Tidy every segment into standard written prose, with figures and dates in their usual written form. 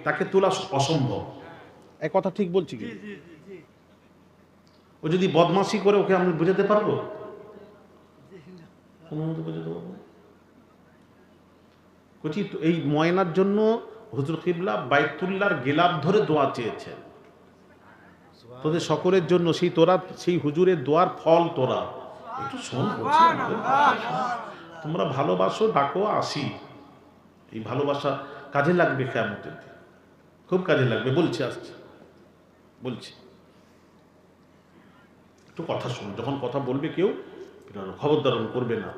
তাকে তোলা অসম্ভব। এই কথা ঠিক বলছি কি? ও যদি বদমাশি করে, ওকে আমি বুঝাতে পারবো? এই ময়নার জন্য হুজুর কিবলা বাইতুল্লাহর গিলাফ ধরে দোয়া চেয়েছেন, তোদের সকলের জন্য। সেই হুজুরের দোয়ার ফল তোরা একটু শোন। তোমরা ভালোবাসো, ডাকো, আসি। এই ভালোবাসা কাজে লাগবে, কিয়ামতের দিন খুব কাজে লাগবে। বলছি, আসছি, বলছি। একটু কথা শুনুন। যখন কথা বলবে কেউ, খবরদার করবে না।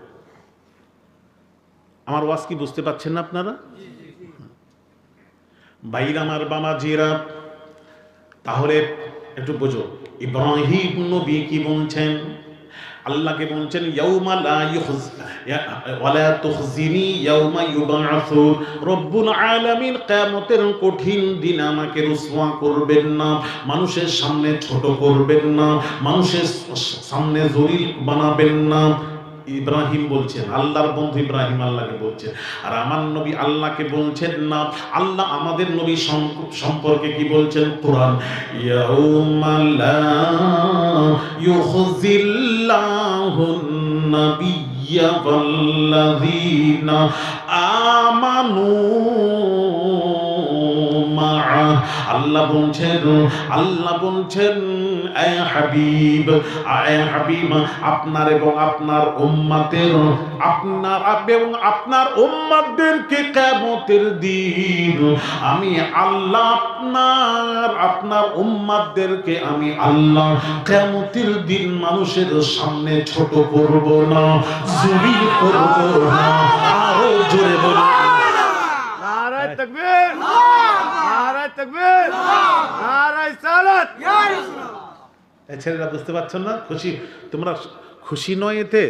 আমার ওয়াজ কি বুঝতে পারছেন না আপনারা? বাইর আমার বামাজিরা, তাহলে একটু বোঝো। ইব্রাহিম নবী কি বলছেন? আল্লাহকে বলছেন ইয়াউমা লা ওয়ালা তুখজিনি ইয়াউমা ইউবআসুন। রব্বুল আলামিন কিয়ামতের কঠিন দিন আমাকে রুসওয়া করবেন না, মানুষের সামনে ছোট করবেন না, মানুষের সামনে জলিল বানাবেন না। ইব্রাহিম বলছেন, আল্লাহর বন্ধু ইব্রাহিম আল্লাহকে বলছেন। আর আমার নবী আল্লাহকে বলছেন না। আল্লাহ আমাদের নবী সম্পর্কে কি বলছেন? কোরআন, ইয়াউমা লা ইউখজিল্লাহুন নাবিয়্যা ওয়াল্লাযীনা আমানু মাআ। আল্লাহ বলছেন এ হাবিব, আপনার এবং আপনার উম্মতদেরকে কিয়ামতের দিন আমি আল্লাহ, আপনার উম্মতদেরকে আমি আল্লাহ কিয়ামতের দিন মানুষের সামনে ছোট করব না, জলিল করব না। আরো জোরে বলুন নারায়ে তাকবীর, নারায়ে তাকবীর, নারায়ে সালাত। ছেলেরা বুঝতে পারছো না? তোমরা খুশি নয় এতে?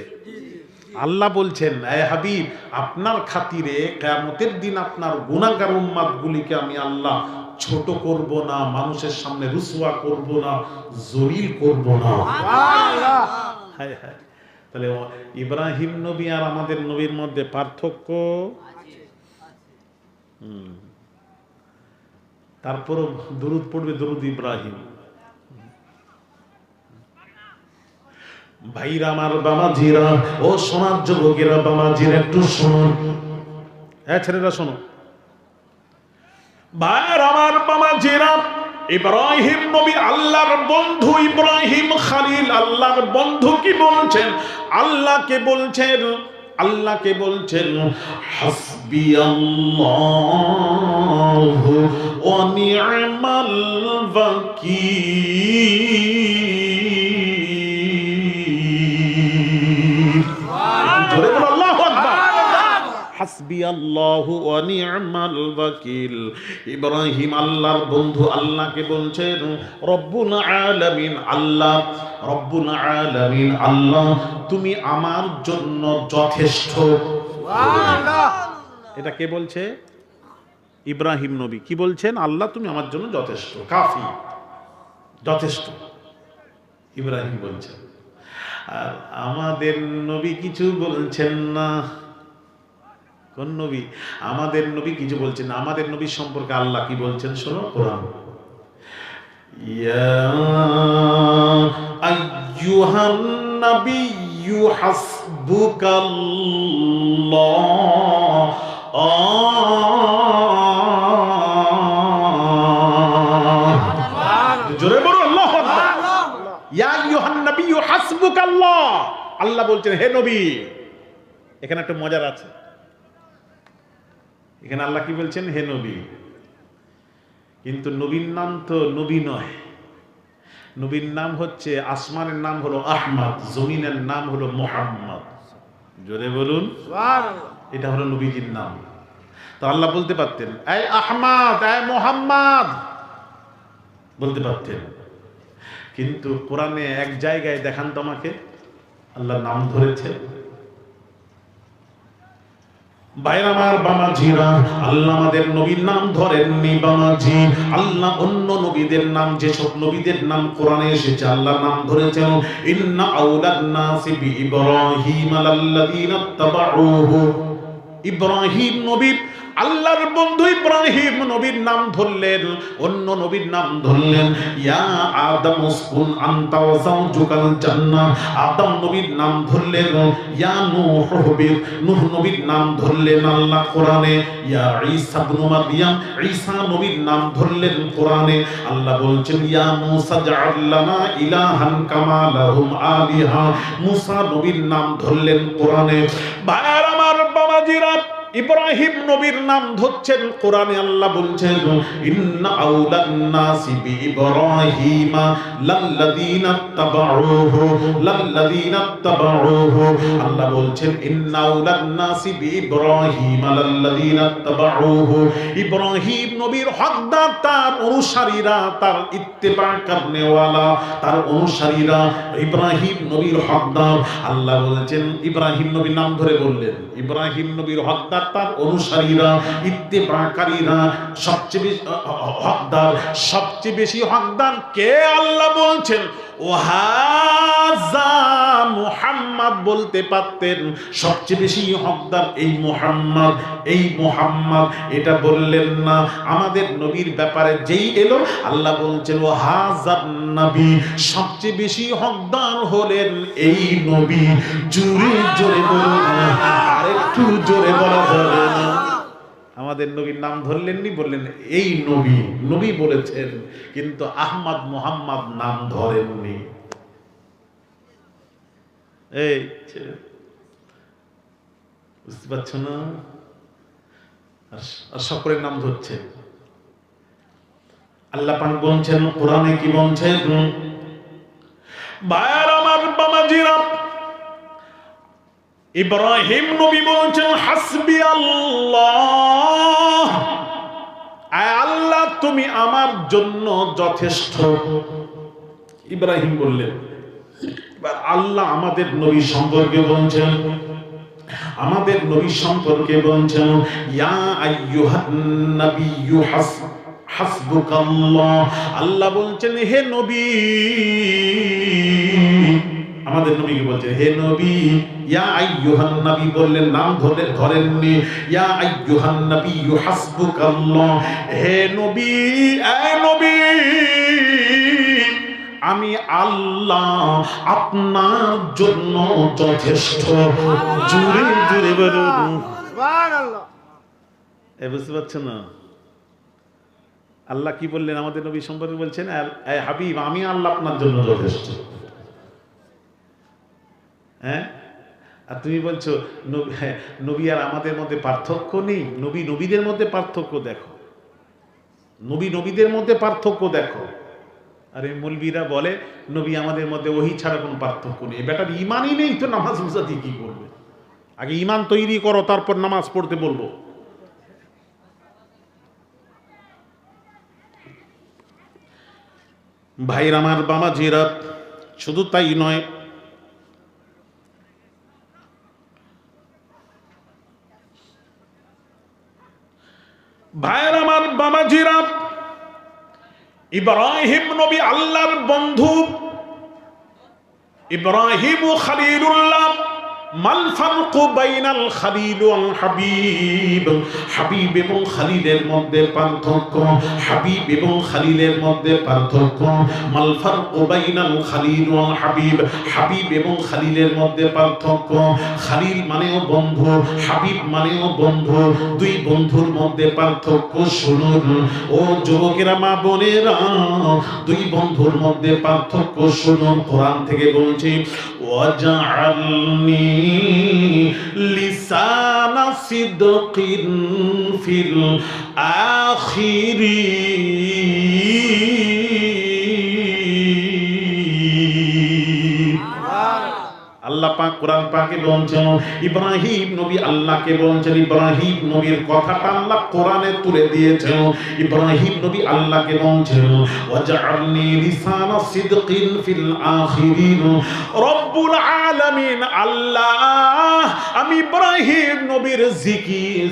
আল্লাহ বলছেন এ হাবিব, আপনার খাতিরে কিয়ামতের দিন আপনার গুনাহগার উম্মতগুলিকে আমি আল্লাহ ছোট করব না, মানুষের সামনে রুসওয়া করব না, জলিল করব না। সুবহানাল্লাহ। হায় হায়। তাহলে ইব্রাহিম নবী আর আমাদের নবীর মধ্যে পার্থক্য তারপরও দরুদ পড়বে, দরুদ ইব্রাহিম। ভাইরা আমার, বাবাজিরা, ও সোনার যুবকেরা, বাবাজিরা একটু শুনুন। হ্যাঁ ছেলেরা শোনো। ভাইরা আমার, বাবাজিরা, ইব্রাহিম নবী আল্লাহর বন্ধু, ইব্রাহিম খলিল আল্লাহর বন্ধু কি বলছেন? আল্লাহকে বলছেন হাসবিয়াল্লাহু ওয়া নি'মাল ওয়াকিল। জোরে বলো আল্লাহু আকবার। হাসবিয়াল্লাহু ওয়া নি'মাল ওয়াকিল। ইব্রাহিম আল্লাহর বন্ধু আল্লাহকে বলছেন রব্বুল আলামিন, আল্লাহ রব্বুল আলামিন, আল্লাহ তুমি আমার জন্য যথেষ্ট। সুবহানাল্লাহ। এটা কে বলছে? ইব্রাহিম নবী কি বলছেন? আল্লাহ তুমি আমার জন্য যথেষ্ট, কাফি, যথেষ্ট। ইব্রাহিম বলছেন। আর আমাদের নবী কিছু বলছেন না। কোন নবী? আমাদের নবী কিছু বলছেন না। আমাদের নবী সম্পর্কে আল্লাহ কি বলছেন শোনো, কোরআন। ইয়া আইয়ুহান নাবিয়্যু হাসবুকাল্লাহ। জোরে বলো আল্লাহু আকবার। ইয়া আইয়ুহান নাবিয়্যু হাসবুকাল্লাহ। আল্লাহ বলছেন হে নবী। এখানে একটা মজার আছে। এখানে আল্লাহ কি বলছেন? হে নবী। কিন্তু নবীর নাম তো নবী নয়। নবীর নাম হচ্ছে, আসমানের নাম হলো আহমদ, জমিনের নাম হলো মুহাম্মদ। জোরে বলুন সুবহানাল্লাহ। এটা হলো নবীজির নাম। তো আল্লাহ বলতে পারতেন এই আহমদ, এই মুহাম্মদ বলতে পারতেন, কিন্তু কোরআনে এক জায়গায় দেখান তো আমাকে আল্লাহ নাম ধরেছে। ভাইরা আমার, বামাজিরা, আল্লাহ আমাদের নবীর নাম ধরেননি বামাজি। আল্লাহ অন্য নবীদের নাম, যেসব নবীদের নাম কোরআনে এসেছে আল্লাহ নাম ধরেছেন। ইন্না আউলান নাসি বিইব্রাহিম আল্লাযীনা তাবাউহু। ইব্রাহিম নবী আল্লাহর বন্ধু ইব্রাহিম নবীর নাম ধরলেন, অন্য নবীর নাম ধরলেন, ইয়া আদম উসকুন আনতা ওয়া যাওজুকাল জান্নাহ। আদম নবীর নাম ধরলেন, ইয়া নূহ হুবির, নূহ নবীর নাম ধরলেন আল্লাহ কোরআনে, ইয়া ঈসা ইবনে মারইয়াম, ঈসা নবীর নাম ধরলেন কোরআনে। আল্লাহ বলছেন, ইয়া মূসা জাআল লানা ইলাহান কামা লাহুম আলিহা, মূসা নবীর নাম ধরলেন কোরআনে। ভাইয়ার আমার, বাবাজিরা, ইব্রাহিম নবীর নাম ধরছেন কোরআনে। আল্লাহ বলছেন, ইন্না আউলান নাসি বিইব্রাহিমা লাল্লাযীনা তাবাউহু লাল্লাযীনা তাবাউহু। আল্লাহ বলছেন, ইন্না আউলান নাসি বিইব্রাহিমা লাল্লাযীনা তাবাউহু। ইব্রাহিম নবীর হকদার তার অনুসারীরা, তার ইত্তেবা করনেওয়ালা, তার অনুসারীরা ইব্রাহিম নবীর হকদার। আল্লাহ বলছেন, ইব্রাহিম নবীর নাম ধরে বললেন, ইব্রাহিম নবীর হকদার তার অনুসারীরা, ইত্তেবাকারীরা সবচেয়ে বেশি হকদার। সবচেয়ে বেশি হকদার কে? আল্লাহ বলছেন, ওয়াহাজা মুহাম্মদ বলতে পারতেন, সবচেয়ে বেশি হকদার এই মুহাম্মদ, এই মুহাম্মদ। এটা বললেন না। আমাদের নবীর ব্যাপারে যেই এলো, আল্লাহ বলছেন, ওয়াহাজান নবী, সবচেয়ে বেশি হকদার হলেন এই নবী। জোরে জোরে বলুন, আরেকটু জোরে বলা যাবে না? আমাদের নবীর নাম ধরলেননি, বললেন এই নবী। নবী বলেছেন, কিন্তু আহমদ মুহাম্মদ নাম ধরেননি। এই বুঝতে পারছো না? আর সকলের নাম ধরছে। আল্লাহ পাক বলছেন কোরআনে, কি বলছেন? ভাইয়ার আমার, বাবাজিরা, ইব্রাহিম নবী বলছেন, হাসবি আল্লাহ, আয় আল্লাহ তুমি আমার জন্য যথেষ্ট। ইব্রাহিম বললেন। এবার আল্লাহ আমাদের নবী সম্পর্কে বলছেন, আমাদের নবী সম্পর্কে বলছেন, ইয়া আইয়ুহান নাবিয়্যু হাসবুকাল্লাহ। আল্লাহ বলছেন, হে নবী, আমাদের নবীকে বলছেন, হে নবী। ইয়া আইয়ুহান নবী বললেন, নাম ধরেননি। ইয়া আইয়ুহান নাবিয়্যু হাসবুকাল্লাহ, হে নবী, এ নবী, আমি আল্লাহ আপনার জন্য যথেষ্ট। জোরে জোরে বলুন সুবহানাল্লাহ। বুঝতে পারছেন না? আল্লাহ কি বললেন আমাদের নবী সম্পর্কে? বলছেন, এ হাবিব, আমি আল্লাহ আপনার জন্য যথেষ্ট। হ্যাঁ, আর তুমি বলছো নবী আর আমাদের মধ্যে পার্থক্য নেই। নবী নবীদের মধ্যে পার্থক্য দেখো, নবী নবীদের মধ্যে পার্থক্য দেখো। আরে মৌলবীরা বলে নবী আমাদের মধ্যে ওহী ছাড়া কোনো পার্থক্য নেই। বেটার ইমানই নেই তো নামাজ রোজা দিয়ে কি করবে? আগে ইমান তৈরি করো, তারপর নামাজ পড়তে বলবো। ভাইর আমার, বাবাজিরা, শুধু তাই নয়, ভাইয়ের আমার, বাবাজিরা, ইব্রাহিম নবী আল্লাহর বন্ধু। ইব্রাহিম ও খলিলুল্লাহ। মাল ফারকু বাইনাল খলিল ওয়াল হাবিব। হাবিব এবং খলিলের মধ্যে পার্থক্য। হাবিব এবং খলিলের মধ্যে পার্থক্য। মাল ফারকু বাইনাল খলিল ওয়াল হাবিব। হাবিব এবং খলিলের মধ্যে পার্থক্য। খলিল মানেও বন্ধু, হাবিব মানেও বন্ধু। দুই বন্ধুর মধ্যে পার্থক্য শুনুন ও যুবকেরা, মা বোনেরা, দুই বন্ধুর মধ্যে পার্থক্য শুনুন। কোরআন থেকে বলছি, ওয়াজআলনি লিসানা সিদকিন ফিল আখিরিন। আল্লাহ পাক কোরআন পাকে বলছেন, ইব্রাহিম নবী আল্লাহকে বলছেন, ইব্রাহিম নবীর কথাটা আল্লাহ কোরআনে তুলে দিয়েছেন। ইব্রাহিম নবী আল্লাহকে বলছেন, ওয়াজআলনি লিসানা সিদকিন ফিল আখিরিন। রব্বুল আলামিন আল্লাহ, আমি ইব্রাহিম নবীর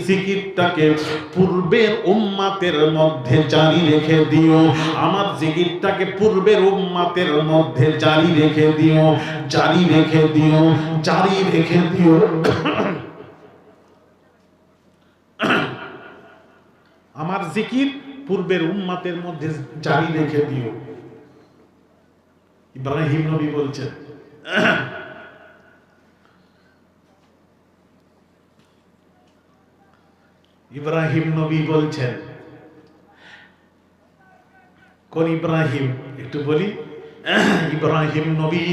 জিকিরটাকে পূর্বের উম্মতের মধ্যে জারি রেখে দিও। আমার জিকিরটাকে পূর্বের উম্মতের মধ্যে জারি রেখে দিও, জারি রেখে দিও, জারি রেখে দিও। জিকির পূর্বের উম্মতের মধ্যে জারি রেখে দিও। ইব্রাহিম নবী বলছেন, ইব্রাহিম নবী বলছেন, কোন ইব্রাহিম একটু বলি? ইব্রাহিম নবী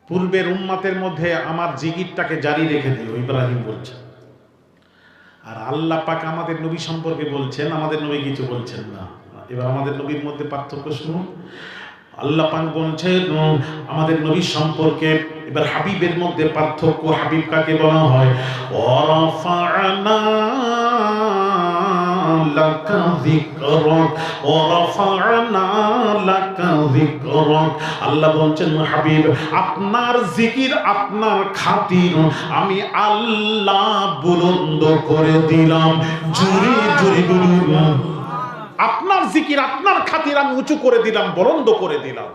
পূর্বের উম্মতের মধ্যে আমার জিকিরটাকে জারি রেখে দিও, ইব্রাহিম বলছেন। আর আল্লাহ পাক আমাদের নবী সম্পর্কে বলছেন, আমাদের নবী কিছু বলছেন না। এবার আমাদের নবীর মধ্যে পার্থক্য শুনুন। আল্লাহ পাক বলছেন আমাদের নবী সম্পর্কে, এবার হাবিবের মধ্যে পার্থক্য। হাবিব কাকে বলা হয়? ওয়ারাফা'না লাকা যিকরাক, ওয়ারাফা'না লাকা যিকরাক। আল্লাহ বলছেন হাবিব, আপনার জিকির, আপনার খাতির আমি আল্লাহ বুলন্দ করে দিলাম। জোরে জোরে বলুন, আপনার জিকির, আপনার খাতির আমি উঁচু করে দিলাম, বরন্দ করে দিলাম।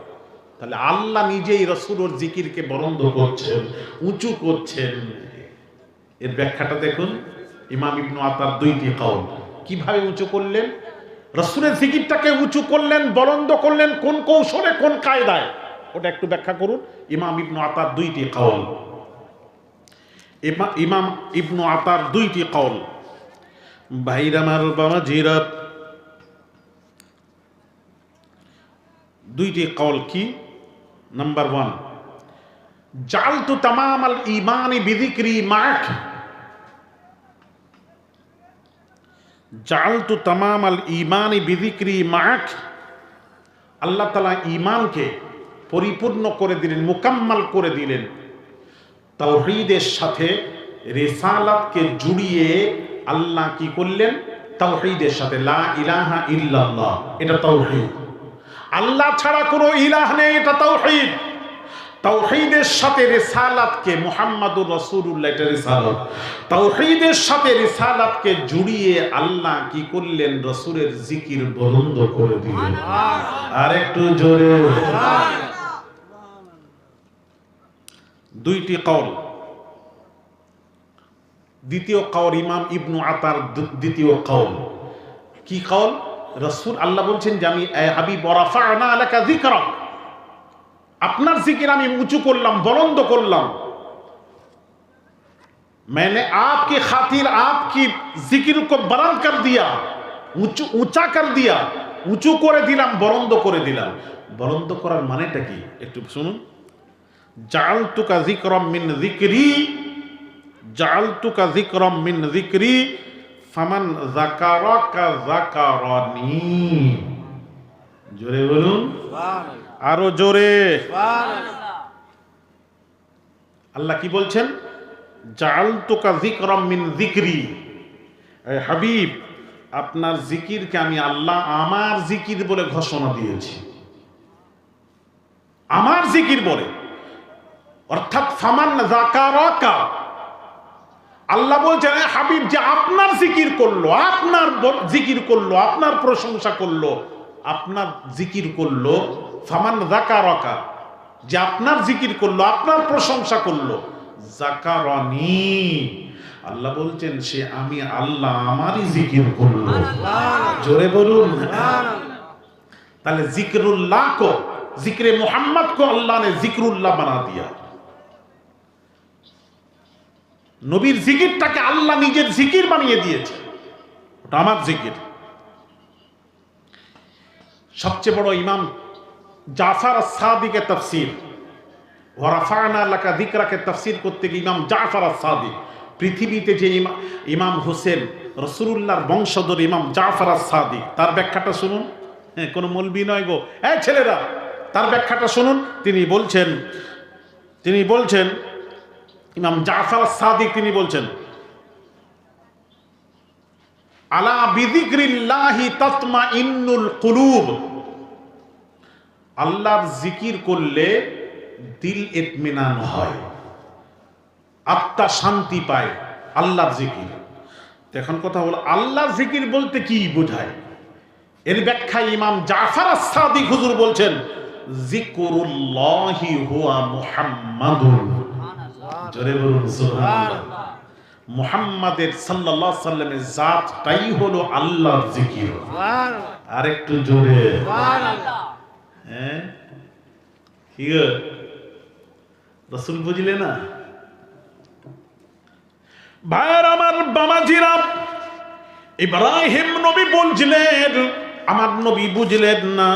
তাহলে আল্লাহ নিজেই রাসূলের জিকিরকে বরন্দ করছেন, উঁচু করছেন। এর ব্যাখ্যাটা দেখুন, ইমাম ইবনু আতার দুইটি কওল। কিভাবে উঁচু করলেন? রাসূলের জিকিরটাকে উঁচু করলেন, বরন্দ করলেন, কোন কৌশলে, কোন কায়দায়, ওটা একটু ব্যাখ্যা করুন। ইমাম ইবনু আতার দুইটি কওল, ইমাম ইবনু আতার দুইটি কওল। ভাইরা আমার, বাবা জিরা, দুইটি কওল কি? নাম্বার 1, জালতু তামামাল ঈমানি বিযিকরি মা'ক, জালতু তামামাল ঈমানি বিযিকরি মা'ক। আল্লাহ তাআলা ঈমানকে পরিপূর্ণ করে দিলেন, মুকাম্মাল করে দিলেন তাওহীদের সাথে। রিসালাতকে জুড়িয়ে আল্লাহ কি করলেন? তাওহীদের সাথে, লা ইলাহা ইল্লাল্লাহ, এটা তাওহীদ। আল্লাহ ছাড়া কোনো ইলাহ নেই, এটা তাওহীদ। তাওহীদের সাথে রিসালাতকে, মুহাম্মাদুর রাসূলুল্লাহ, এটা রিসালাত। তাওহীদের সাথে রিসালাতকে জুড়িয়ে আল্লাহ কি করলেন? রাসূলের জিকির বলন্দ করে দিলেন। আর একটু জোরে। দুইটি কওল। দ্বিতীয় কওল ইমাম ইবনু আতার দ্বিতীয় কওল। কি কওল? রাসূল আল্লাহ বলছেন যে আমি হাবিব ওয়ারাফা'না লাকা যিকরাক, আপনার জিকির আমি উঁচু করলাম, বলন্দ করলাম। मैंने आपकी खातिर आपकी जिक्र को बुलंद कर दिया, ऊंचा कर दिया, উঁচু করে দিলাম, বলন্দ করে দিলাম। বলন্দ করার মানেটা কি একটু শুনুন। জাআলতুকা যিকরাম মিন যিকরি, জাআলতুকা যিকরাম মিন যিকরি ফামান যাকারাকা যাকারানি। জোরে বলুন, আরো জোরে। আল্লাহ কি বলছেন? জাআলতুকা যিকরাম মিন যিকরি, হাবিব আপনার জিকিরকে আমি আল্লাহ আমার জিকির বলে ঘোষণা দিয়েছি, আমার জিকির বলে। অর্থাৎ ফামান যাকারাকা, আল্লাহ বলছেন হাবিব যে আপনার জিকির করলো, আপনার জিকির করলো, আপনার প্রশংসা করলো, আপনার জিকির করলো। ফামান যাকারাকা, যে আপনার জিকির করলো, আপনার প্রশংসা করলো। যাকারানি, আল্লাহ বলছেন সে আমি আল্লাহ আমারই জিকির করলো। জোরে বলুন। তাহলে জিকরুল্লাহ को, जिक्र मोहम्मद को अल्लाह ने जिक्रुल्लाह बना दिया। নবীর জিকিরটাকে আল্লাহ নিজের জিকির বানিয়ে দিয়েছে, ওটা আমার জিকির। সবচেয়ে বড় ইমাম জাফর আস-সাদিকের তাফসীর, ওয়া রাফা'না লাকা যিকরাকে তাফসীর করতে গিয়ে ইমাম জাফর আস-সাদিক, পৃথিবীতে যে ইমাম হোসেন রাসূলুল্লাহর বংশধর ইমাম জাফর আস-সাদিক, তার ব্যাখ্যাটা শুনুন। হ্যাঁ, কোনো মৌলবি নয় গো, এই ছেলেরা, তার ব্যাখ্যাটা শুনুন। তিনি বলছেন ইমাম জাফর আস-সাদিক, তিনি বলছেন আলা বিযিকরিল্লাহি তাতমাইন্নুল কুলুব, আল্লাহর জিকির করলে দিল ইতমিনান হয়, আত্মা শান্তি পায়, আল্লাহর জিকির। এখন কথা হলো আল্লাহর জিকির বলতে কি বোঝায়? এর ব্যাখ্যা ইমাম জাফর আস-সাদিক হুজুর বলছেন যিকরুল্লাহি হুয়া মুহাম্মাদুন। জোরে বলুন সুবহানাল্লাহ। মুহাম্মাদের সাল্লাল্লাহু আলাইহি সাল্লামের জাতটাই হলো আল্লাহর জিকির। সুবহানাল্লাহ। আর একটু জোরে সুবহানাল্লাহ। হ্যাঁ কি গো রাসূল বুঝলে না? ভাইয়ের আমার বাবাজিরা, ইব্রাহিম নবী বলছিলেন, আমার নবী বুঝলেন না।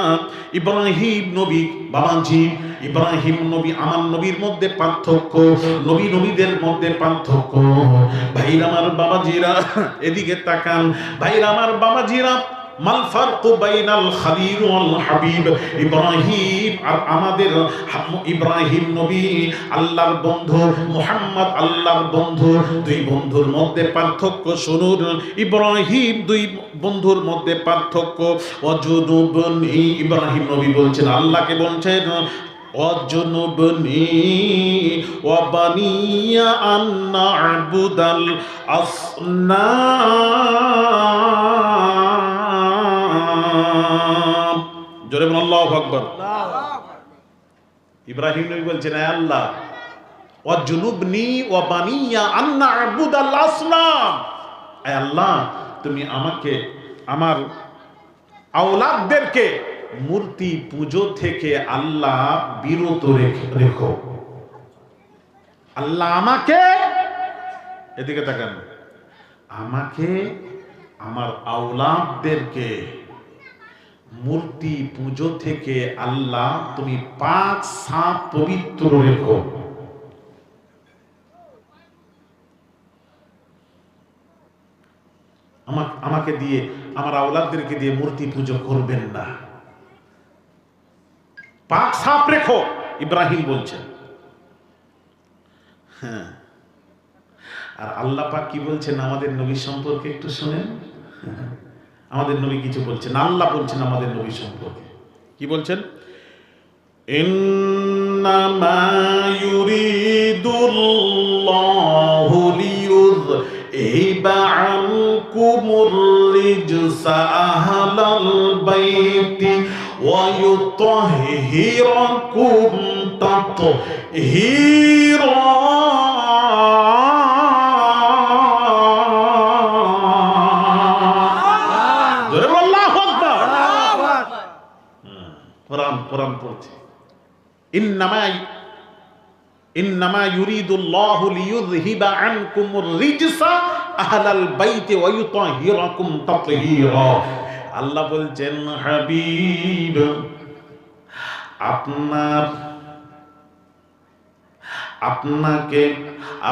ইব্রাহিম নবী বাবাজি, ইব্রাহিম নবী আমার নবীর মধ্যে পার্থক্য, নবী নবীদের মধ্যে পার্থক্য। ভাইরা আমার বাবাজিরা এদিকে তাকান, ভাইরা আমার বাবাজিরা, মাল ফারকু বাইনাল খলিল ওয়াল হাবিব। ইব্রাহিম আর আমাদের ইব্রাহিম নবী আল্লাহর বন্ধু, মুহাম্মদ আল্লাহর বন্ধু, দুই বন্ধুর মধ্যে পার্থক্য শুনুন। ইব্রাহিম দুই বন্ধুর মধ্যে পার্থক্য। ওয়াজুনুবনি, ইব্রাহিম নবী বলছেন, আল্লাহকে বলছেন, ওয়াজুনুবনি ওয়া বানিয়া আন না'বুদাল আসনাম। জোরে বলুন আল্লাহু আকবার। ইব্রাহিম নবী বলছেন, হে আল্লাহ, ওয়াজুনুবনি ওয়া বানিয়া আন না'বুদাল আসনাম, হে আল্লাহ তুমি আমাকে, আমার আওলাদদেরকে মূর্তি পূজো থেকে আল্লাহ বিরত রেখো। আল্লাহ আমাকে, এদিকে তাকান, আমাকে, আমার আওলাদদেরকে মূর্তি পূজো থেকে আল্লাহ তুমি পাক সাফ পবিত্র রেখো। আমাকে দিয়ে, আমার আওলাদদেরকে দিয়ে মূর্তি পুজো করবেন না, পাক সাফ রেখো, ইব্রাহিম বলছেন। হ্যাঁ, আর আল্লাহ পাক কি বলছেন আমাদের নবী সম্পর্কে একটু শুনেন। আমাদের নবী কিছু বলছেন, আল্লাহ বলছেন আমাদের নবী সম্পর্কে কি বলছেন? ইন্নামা ইউরিদুল্লাহু লিয়ুযহিবা আনকুমুর রিজসা আহলাল বাইতি ওয়া ইউতাহহিরাকুম তাতহীরা। কোরআন পড়ছে, ইন্নামা ইউরিদুল্লাহু লিয়ুযহিবা আনকুমুর রিজসা আহলাল বাইতি ওয়া ইউতাহহিরাকুম তাতহীরা। আল্লাহ বলছেন, হাবিব আপনাকে,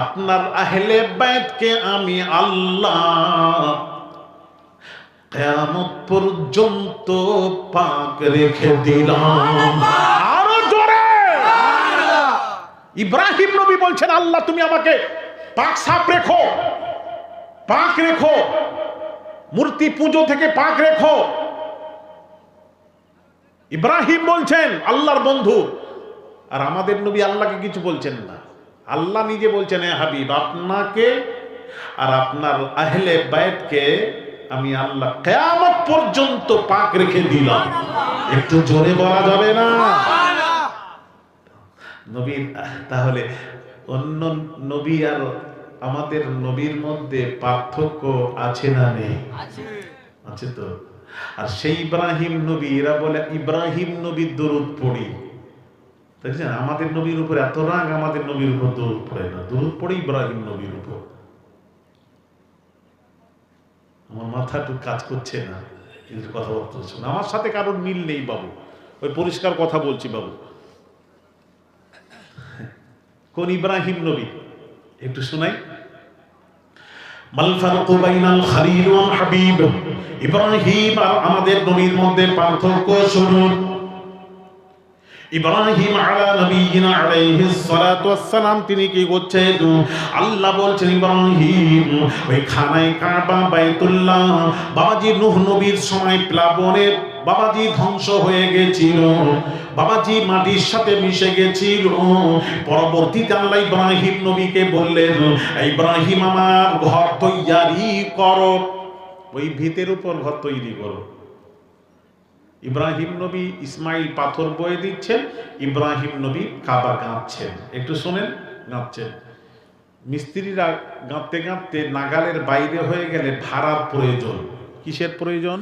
আপনার আহলে বাইতকে আমি আল্লাহ কিয়ামত পর্যন্ত পাক রেখে দিলাম। আরো জোরে ইব্রাহিম নবী বলছেন, আল্লাহ তুমি আমাকে পাক সাফ রেখো, পাক রেখো, মূর্তি পূজো থেকে পাক রেখো। ইব্রাহিম বলছেন আল্লাহর বন্ধু, আর আমাদের নবী আল্লাহকে কিছু বলছেন না। আল্লাহ নিজে বলছেন, হে হাবিব আপনাকে আর আপনার আহলে বাইতকে আমি আল্লাহ কিয়ামত পর্যন্ত পাক রেখে দিলাম। একটু জোরে বলা যাবে না? নবী, তাহলে অন্য নবী আর আমাদের নবীর মধ্যে পার্থক্য আছে না নেই? আছে তো। আর সেই ইব্রাহিম নবী, এরা বলে ইব্রাহিম নবীর দরুদ পড়ি, তাই না? আমাদের নবীর উপর এত রাগ, আমাদের নবীর উপর দরুদ পড়ে না, দরুদ পড়ে ইব্রাহিম নবীর উপর। আমার মাথা একটু কাজ করছে না, কিন্তু কথাবার্তা শুনে আমার সাথে কারোর মিল নেই বাবু, ওই পরিষ্কার কথা বলছি বাবু। কোন ইব্রাহিম নবী একটু শোনাই। মাল ফারকু বাইনাল খলিল ওয়াল হাবিব, ইব্রাহিম আর আমাদের নবীর মধ্যে পার্থক্য শুনুন। ইব্রাহিম আলা নবিয়িনা আলাইহিস সালাতু ওয়াস সালাম তিনি কি করছেন? আল্লাহ বলছেন ইব্রাহিম ওই খানায় কাবা বাইতুল্লাহ, বাবাজি নূহ নবীর সময় প্লাবনে বাবাজি ধ্বংস হয়ে গেছিল, বাবাজি মাটির সাথে মিশে গেছিল। পরবর্তীতে আল্লাহ ইব্রাহিম নবীকে বললেন, ইব্রাহিম আমার ঘর তৈরি করো, ওই ভিতের উপর ঘর তৈরি করো। ইব্রাহিম নবী ইসমাইল পাথর বয়ে দিচ্ছেন, ইব্রাহিম নবী কাবা গাঁথছেন। একটু শোনেন, গাঁথছেন। মিস্ত্রিরা গাঁথতে গাঁথতে নাগালের বাইরে হয়ে গেলে ভাড়ার প্রয়োজন। কিসের প্রয়োজন?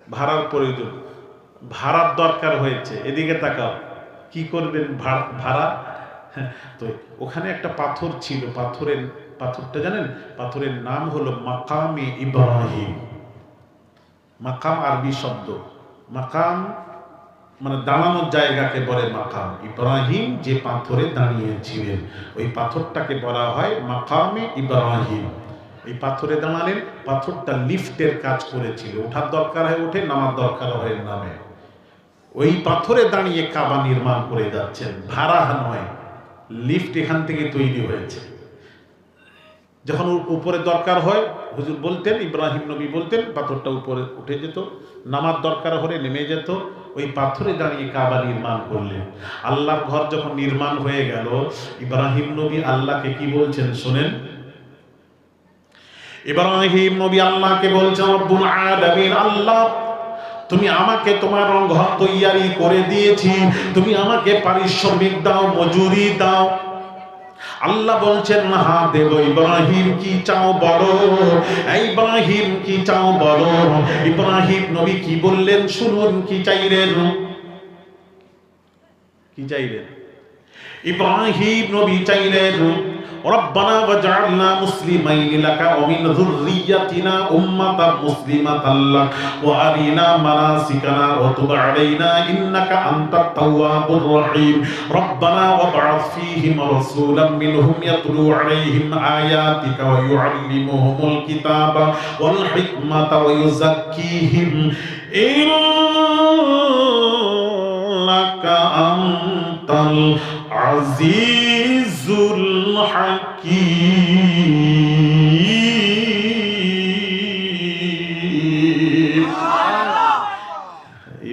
ভাড়ার প্রয়োজন, ভাড়ার দরকার হয়েছে। এদিকে তাকাও, কি করবেন ভাড়া? তো ওখানে একটা পাথর ছিল, পাথরটা জানেন? পাথরের নাম হলো মাকামে ইব্রাহিম। মাকাম আরবি শব্দ, মাকাম মানে দাঁড়ানোর জায়গাকে বলে মাকাম। ইব্রাহিম যে পাথরে দাঁড়িয়েছিলেন ওই পাথরটাকে বলা হয় মাকামে ইব্রাহিম। এই পাথরে দাঁড়ালেন, পাথরটা লিফটের কাজ করেছিল, ওঠার দরকার হয় ওঠে, নামার দরকার হয় নামে। ওই পাথরে দাঁড়িয়ে কাবা নির্মাণ করে যাচ্ছেন, ভাড়া নয়, লিফট এখান থেকে তৈরি হয়েছে। যখন উপরে দরকার হয় হুজুর বলতেন, ইব্রাহিম নবী বলতেন, পাথরটা উপরে উঠে যেত, নামার দরকার হলে নেমে যেত। ওই পাথরে দাঁড়িয়ে কাবা নির্মাণ করলেন। আল্লাহর ঘর যখন নির্মাণ হয়ে গেল, ইব্রাহিম নবী আল্লাহকে কি বলছেন শোনেন। ইব্রাহিম নবী আল্লাহকে বলছেন, রব্বুল আলামিন, আল্লাহ তুমি আমাকে তোমার ঘর তৈয়ারি করে দিয়েছি, তুমি আমাকে পারিশ্রমিক দাও, মজুরি দাও। আল্লাহ বলছেন, হ্যাঁ দেব। ইব্রাহিম কি চাও বলো, ইব্রাহিম কি চাও বলো। ইব্রাহিম নবী কি বললেন শুনুন, কি চাইলেন? ইব্রাহিম নবী চাইলেন, রব্বানা ওয়াজআলনা মুসলিমাইনি লাকা ওয়া মিন যুররিয়্যাতিনা উম্মাতান মুসলিমাতান লাক ওয়া আরিনা মানাসিকানা ওয়া তুব আলাইনা ইন্নাকা আনতাত তাওয়াবুর রহিম। রব্বানা ওয়াবআথ ফীহিম রাসূলাম মিনহুম ইয়াতলু আলাইহিম আয়াতিকা ওয়া ইউআল্লিমুহুমুল কিতাবা ওয়াল হিকমাতা ওয়া ইউযাক্কিহিম ইন্নাকা আনতাল আজিজুল হাকীম।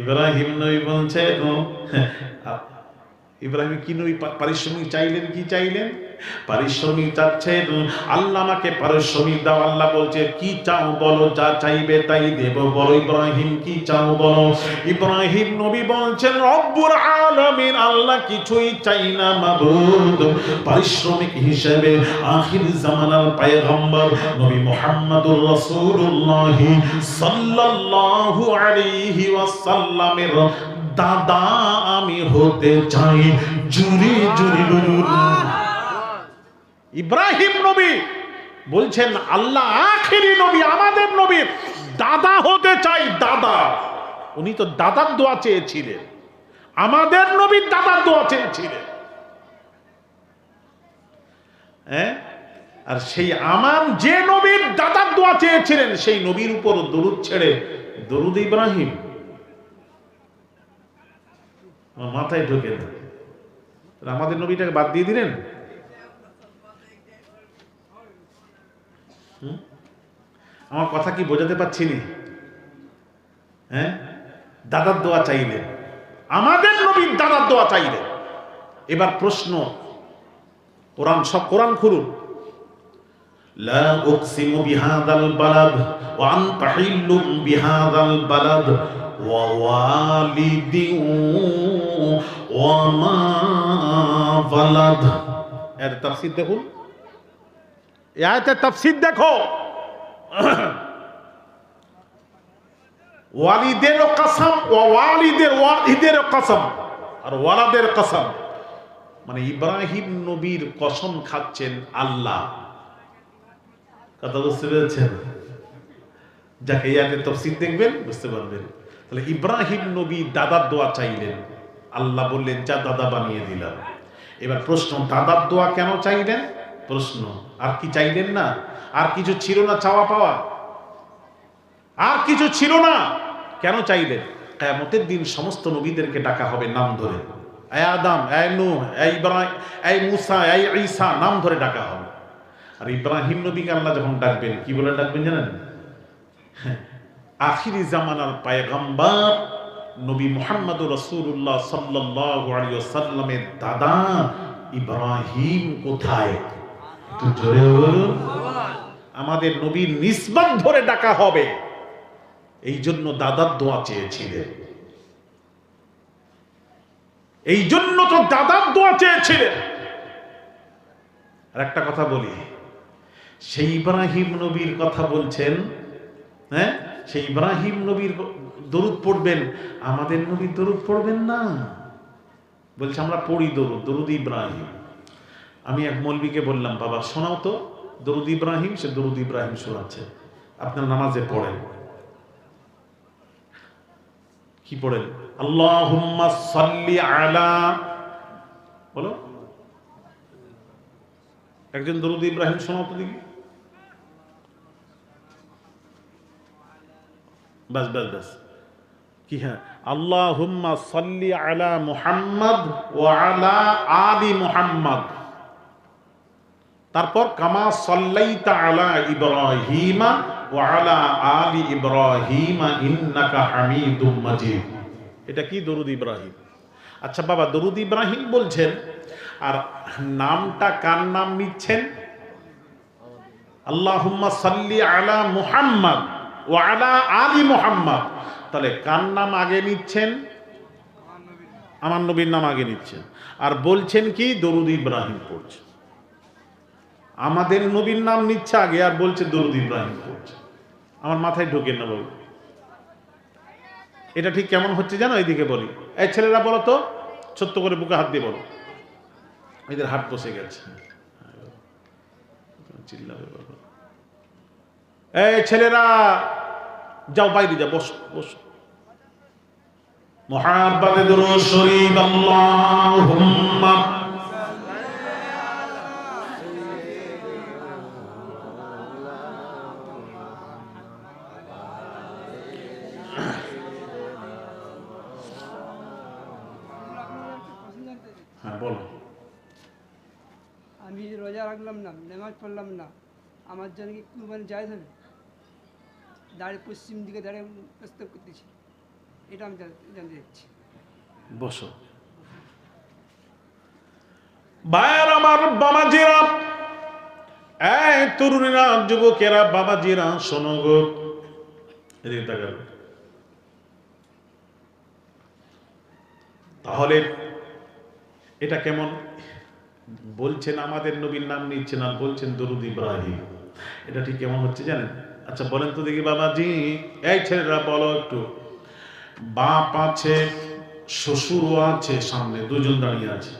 ইব্রাহিম নবী বলছেন, ইব্রাহিম কি নবী পারিশ্রমিক চাইলেন? কি চাইলেন? পারিশ্রমিক চাচ্ছেন, আল্লাহ আমাকে পারিশ্রমিক দাও। আল্লাহ বলছে, কি চাও বলো, যা চাইবে তাই দেব, বলো ইব্রাহিম কি চাও বলো। ইব্রাহিম নবী বলছেন, রব্বুল আলামিন, আল্লাহ কিছুই চাই না মাবুদ। পারিশ্রমিক হিসেবে আখির জামানার পয়গম্বর নবী মুহাম্মদুর রাসূলুল্লাহ সাল্লাল্লাহু আলাইহি ওয়াসাল্লামের দাদা আমি হতে চাই। জুরি জুরি বলুন। ইব্রাহিম নবী বলছেন, আল্লাহ আখেরি নবী, আমাদের নবীর দাদা হতে চাই। দাদা, উনি তো দাদার দোয়া চেয়েছিলেন, আমাদের নবীর দাদার দোয়া চেয়েছিলেন। হ্যাঁ, আর সেই আমার যে নবীর দাদার দোয়া চেয়েছিলেন সেই নবীর উপর দরুদ ছেড়ে দরুদ ইব্রাহিম মাথায় ঢোকে না। আমাদের নবীটাকে বাদ দিয়ে দিলেন। আমার কথা কি বোঝাতে পারছি না? হ্যাঁ, দাদার দোয়া চাইলেন, আমাদের নবীর দাদার দোয়া চাইলেন। এবার প্রশ্ন, কোরআন, সব কোরআন খুলুন। লা উকসিমু বিহাদাল বালাদ ওয়া আনতা হিল্লুম বিহাদাল বালাদ ওয়া ওয়ালিদিন ওয়া মা ওয়ালাদ। এর তাফসীর দেখুন, এই আয়াতের তাফসীর দেখো। ওয়ালিদের কসম, ওয়ালিদের কসম, আর ওয়ালাদের কসম, মানে ইব্রাহিম নবীর কসম খাচ্ছেন আল্লাহ। কথা বুঝতে পেরেছেন? যাকে ইয়াদের তাফসীর দেখবেন বুঝতে পারবেন। তাহলে ইব্রাহিম নবী দাদার দোয়া চাইলেন, আল্লাহ বললেন যা দাদা বানিয়ে দিলাম। এবার প্রশ্ন, দাদার দোয়া কেন চাইলেন? প্রশ্ন, আর কি চাইলেন না? আর কিছু ছিল না চাওয়া পাওয়া? আর কিছু ছিল না, কেন চাইলেন? কিয়ামতের দিন সমস্ত নবীদেরকে ডাকা হবে নাম ধরে। এই আদম, এই নূহ, এই ইব্রাহিম, এই মুসা, এই ঈসা, নাম ধরে ডাকা হবে। আর ইব্রাহিম নবীকে আল্লাহ যখন ডাকবেন কি বলে ডাকবেন জানেন? আখিরি জামানার পয়গম্বর নবী মুহাম্মদুর রাসূলুল্লাহ সাল্লাল্লাহু আলাইহি ওয়াসাল্লামের দাদা ইব্রাহিম কোথায়? একটু জোরে বলুন। আমাদের নবীর নিসবত ধরে ডাকা হবে, এই জন্য দাদার দোয়া চেয়েছিলেন। এই জন্য তো দাদার দোয়া চেয়েছিলেন। আর একটা কথা বলি, সেই ইব্রাহিম নবীর কথা বলছেন, হ্যাঁ, সেই ইব্রাহিম নবীর দরুদ পড়বেন, আমাদের নবীর দরুদ পড়বেন না। বলছে আমরা পড়ি দরুদ ইব্রাহিম। আমি এক মৌলবীকে বললাম, বাবা শোনাও তো দরুদ ইব্রাহিম। সে দরুদ ইব্রাহিম শোনাচ্ছে। আপনার নামাজে পড়েন, কি পড়েন? আল্লাহুম্মা সাল্লি আলা, বলো একজন দরুদ ইব্রাহিম শোনাও তো দেখি। বাস বাস বাস, কি? হ্যাঁ, আল্লাহুম্মা সাল্লি আলা মুহাম্মদ ওয়া আলা আলি মুহাম্মদ। তারপর কামা সাল্লাইতা আলা ইব্রাহিমা ওয়া আলা আলি ইব্রাহিমা ইন্নাকা হামিদুম মাজিদ। এটা কি? দরুদ ইব্রাহিম। আচ্ছা বাবা, দরুদ ইব্রাহিম বলছেন, আর নামটা কার নাম নিচ্ছেন? আল্লাহুম্মা সাল্লি আলা মুহাম্মদ ওয়া আলা আলি মুহাম্মদ। তাহলে কার নাম আগে নিচ্ছেন? আমার নবীর নাম আগে নিচ্ছেন। আর বলছেন কি? দরুদ ইব্রাহিম পড়ছে। আমাদের নবীর নাম নিচ্ছে আগে, আর বলছে দরুদ ইব্রাহিম পড়ছে। আমার মাথায় ঢোকে না বাবু, এটা ঠিক কেমন হচ্ছে জানো? এইদিকে বলি, এই ছেলেরা বলো তো, ছোট্ট করে বুকে হাত দিয়ে বলো। এদের হাত বসে গেছে, চিল্লাবে বাবা। এই ছেলেরা যাও, বাইরে যাও, বসো বসো। মুহাব্বতে দুরূদ শরীফ। আল্লাহুম্মা বলো। আমি রোজা রাখলাম না, নামাজ পড়লাম না, আমার জন্য কি কুরবানি জায়েজ হবে? দাঁড়িয়ে পশ্চিম দিকে দাঁড়িয়ে প্রস্তাব করতেছি, এটা আমি জানতে চাচ্ছি। বসো ভাইয়ের আমার, বাবাজিরা, এই তরুণীরা, যুবকেরা, বাবাজিরা, শোনো গো, এদিকে তাকাবে। তাহলে এটা কেমন? বলছেন আমাদের নবীর নাম নিচ্ছেন, আর বলছেন দরুদ ইব্রাহিম। এটা ঠিক কেমন হচ্ছে জানেন? আচ্ছা বলেন তো দেখি বাবাজি, এই ছেলেরা বলো একটু। বাপ আছে, শ্বশুরও আছে, সামনে দুজন দাঁড়িয়ে আছে,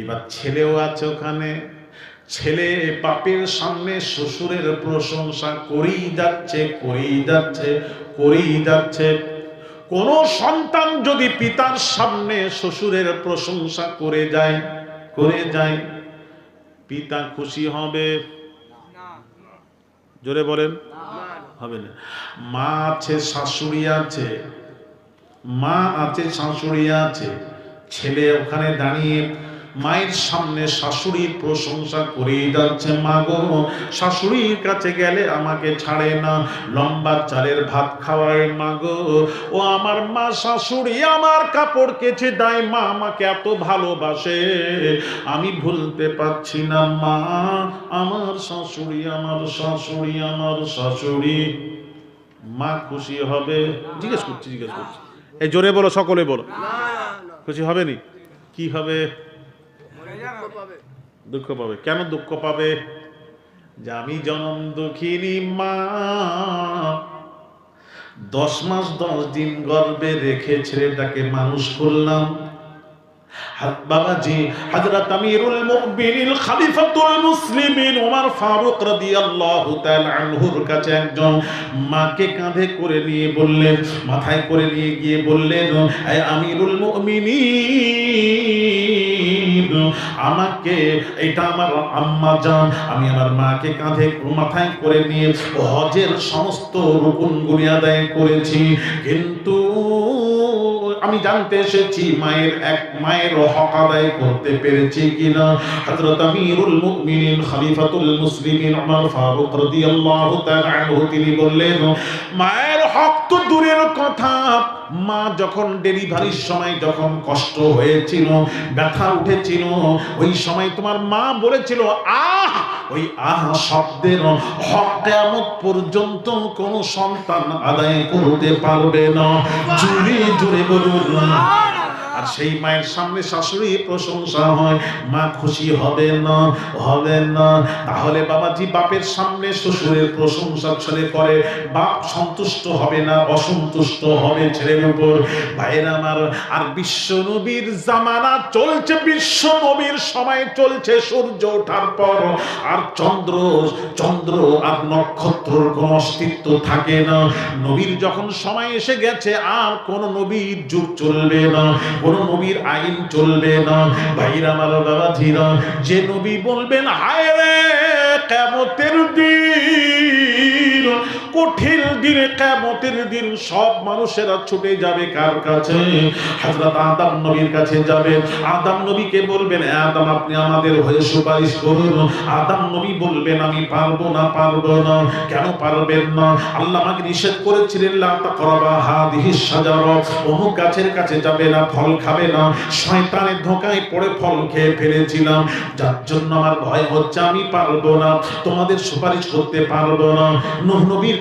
এবার ছেলেও আছে ওখানে। ছেলে বাপের সামনে শ্বশুরের প্রশংসা করেই যাচ্ছে, করেই যাচ্ছে, করেই যাচ্ছে। কোন সন্তান যদি পিতার সামনে শ্বশুরের প্রশংসা করে যায়, পিতা খুশি হবে? জোরে বলেন, হবে না। মা আছে, শাশুড়ি আছে, মা আছে, শাশুড়ি আছে, ছেলে ওখানে দাঁড়িয়ে মায়ের সামনে শাশুড়ির প্রশংসা করেই যাচ্ছে। মা গো, শাশুড়ির কাছে গেলে আমাকে ছাড়ে না, লম্বা চালের ভাত খাওয়ায়। মা গো, ও আমার মা, শাশুড়ি আমার কাপড় কেচে দেয়, মা আমাকে এত ভালোবাসে, আমি ভুলতে পারছি না। মা, আমার শাশুড়ি, আমার শাশুড়ি, আমার শাশুড়ি। মা খুশি হবে? জিজ্ঞেস করছি। এই জোরে বলো, সকলে বলো। খুশি হবে নি? কি হবে? দুঃখ পাবে। কেন দুঃখ পাবে? যে আমি জনম দুঃখিনী মা, 10 মাস 10 দিন গর্ভে রেখে ছেলেটাকে মানুষ করলাম। বাবাজি, হযরত আমিরুল মুমিনিন খলিফাতুল মুসলিমিন ওমর ফারুক রাদিয়াল্লাহু তাআলা আনহুর কাছে একজন মাকে কাঁধে করে নিয়ে বললেন, মাথায় করে নিয়ে গিয়ে বললেন, হে আমিরুল মুমিনিন, আমাকে, এটা আমার আম্মা জান, আমি আমার মাকে কাঁধে মাথায় করে নিয়ে হজের সমস্ত রুকুনগুলি আদায় করেছি, কিন্তু আমি জানতে এসেছি মায়ের হক আদায় করতে পেরেছি কিনা। হযরত আমিরুল মুমিনিন খলিফাতুল মুসলিমিন ওমর ফারুক রাদিয়াল্লাহু তাআলা আনহু তিনি বললেন, মায়ের হক তো দূরের কথা, মা যখন ডেলিভারির সময় যখন কষ্ট হয়েছিল, ব্যথা উঠেছিল, ওই সময় তোমার মা বলেছিল আহ, ওই আহ শব্দের হক কিয়ামত পর্যন্ত কোন সন্তান আদায় করতে পারবে না। জোরে জোরে বলুন। আর সেই মায়ের সামনে শাশুড়ি প্রশংসা হয়, মা খুশি হবে না? হবে না। তাহলে বাবাজি বাপের সামনে শ্বশুরের প্রশংসা ছেলে করে, বাপ সন্তুষ্ট হবে না, অসন্তুষ্ট হবে ছেলের উপর। ভাইয়েরা আমার, আর বিশ্ব নবীর জামানা চলছে, বিশ্ব নবীর সময় চলছে, সূর্য ওঠার পর আর চন্দ্র আর নক্ষত্রের কোন অস্তিত্ব থাকে না। নবীর যখন সময় এসে গেছে, আর কোন নবীর যুগ চলবে না, কোন নবীর আইন চলবে না। ভাইরা আমার, বাবাজিরা, যে নবী বলবেন হায় রে কিয়ামতের দিন, কঠিন দিন, কিয়ামতের দিন, সব মানুষেরা ছুটে যাবে কার কাছে? হযরত আদম নবীর কাছে যাবে। আদম নবীকে বলবেন, আদম আপনি আমাদের হয়ে সুপারিশ করুন। আদম নবী বলবেন আমি পারবো না, পারবো না। কেন পারবেন না? আল্লাহ আমাকে নিষেধ করেছিলেন লা তাকরাবা হাদিহিস শাজারা, অমুক গাছের কাছে যাবে না, ফল খাবে না। শয়তানের ধোঁকায় পড়ে ফল খেয়ে ফেলেছিলাম, যার জন্য আমার ভয় হচ্ছে, আমি পারবো না, তোমাদের সুপারিশ করতে পারবো না। নূহ নবীর কাছে